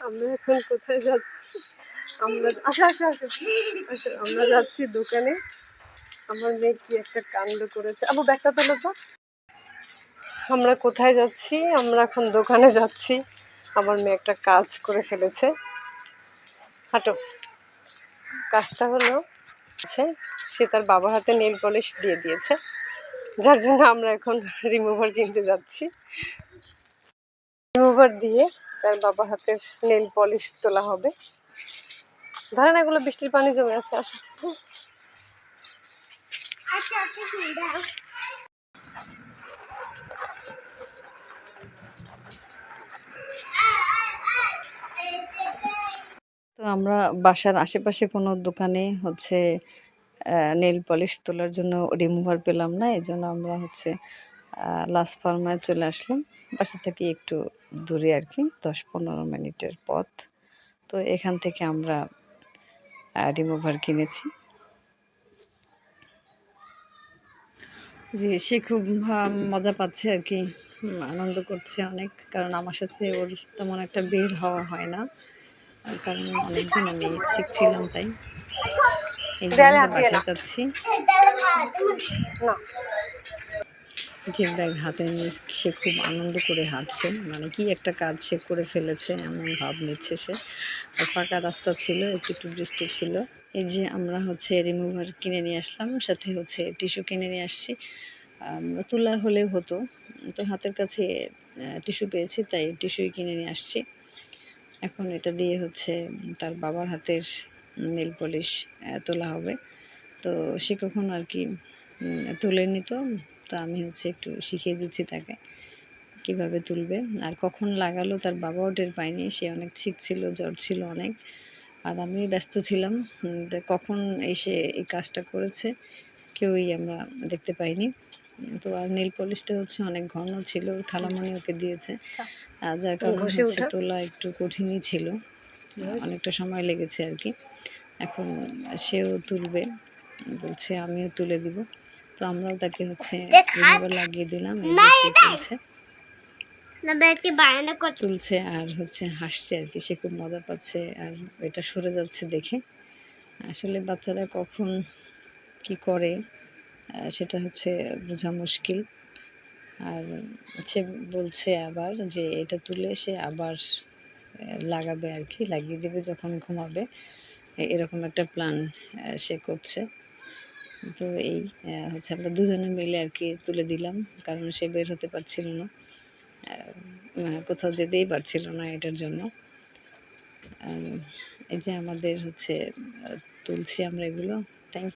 আমরা এখন কোথায় যাচ্ছি? আমরা আসো আসো আসো আসো, আমরা যাচ্ছি দোকানে। আমার মেয়ে কি একটা কাণ্ড করেছে। আবু ব্যাগটা তোলো তো। আমরা কোথায় যাচ্ছি? আমরা এখন দোকানে যাচ্ছি। আমার মেয়ে একটা কাজ করে ফেলেছে। হাঁটো। কাজটা হলো সে তার বাবার হাতে নেল পলিশ দিয়ে দিয়েছে, যার জন্য আমরা এখন রিমুভার কিনতে যাচ্ছি। রিমুভার দিয়ে তার বাবার হাতের নেল পলিশ তোলা হবে। ধরেন এগুলো বৃষ্টির পানি জমে আছে। আসো। তো আমরা বাসার আশেপাশে কোনো দোকানে হচ্ছে নেল পলিশ তোলার জন্য রিমুভার পেলাম না, এই জন্য আমরা হচ্ছে লাস ফার্মায় চলে আসলাম। বাসা থেকে একটু দূরে আর কি, 10-15 মিনিটের পথ। তো এখান থেকে আমরা রিমুভার কিনেছি। জি, সে খুব মজা পাচ্ছে আর কি, আনন্দ করছে অনেক, কারণ আমার সাথে ওর তেমন একটা বের হওয়া হয় না, কারণ অনেকদিন আমি শিখছিলাম তাই। এই যে আমরা বাসায় যাচ্ছি, যে ব্যাগ হাতে নিয়ে সে খুব আনন্দ করে হাঁটছে, মানে কি একটা কাজ সে করে ফেলেছে এমন ভাব নিচ্ছে সে। আর ফাঁকা রাস্তা ছিল, একটু বৃষ্টি ছিল। এই যে আমরা হচ্ছে রিমুভার কিনে নিয়ে আসলাম, সাথে হচ্ছে টিস্যু কিনে নিয়ে আসছি। তুলা হলেও হতো, তো হাতের কাছে টিস্যু পেয়েছি তাই টিস্যুই কিনে নিয়ে আসছি। এখন এটা দিয়ে হচ্ছে তার বাবার হাতের নেল পলিশ তোলা হবে। তো সে কখন আর কি তুলে নিত, তো আমি হচ্ছে একটু শিখিয়ে দিচ্ছি তাকে কিভাবে তুলবে। আর কখন লাগালো তার বাবাও টের পায়নি, সে অনেক ছিল, জ্বর ছিল অনেক, আর আমি ব্যস্ত ছিলাম। কখন এসে এই কাজটা করেছে কেউই আমরা দেখতে পাইনি। তো আর নেল পলিশটা হচ্ছে অনেক ঘন ছিল, খালামণি ওকে দিয়েছে, যার কারণে হচ্ছে তোলা একটু কঠিনই ছিল, অনেকটা সময় লেগেছে আর কি। এখন সেও তুলবে বলছে, আমিও তুলে দিব। তো আমরাও তাকে হচ্ছে রিমুভার লাগিয়ে দিলাম। এই যে সে তুলছে আর হচ্ছে হাসছে আর কি, সে খুব মজা পাচ্ছে আর এটা সরে যাচ্ছে দেখে। আসলে বাচ্চারা কখন কি করে সেটা হচ্ছে বোঝা মুশকিল। আর সে বলছে আবার যে এটা তুলে সে আবার লাগাবে আর কি, লাগিয়ে দেবে যখন ঘুমাবে, এরকম একটা প্ল্যান সে করছে। তো এই হচ্ছে আমরা দুজনে মিলে আর কি তুলে দিলাম, কারণ সে বের হতে পারছিল না, কোথাও যেতেই পারছিল না এটার জন্য। এই যে আমাদের হচ্ছে তুলছি আমরা এগুলো।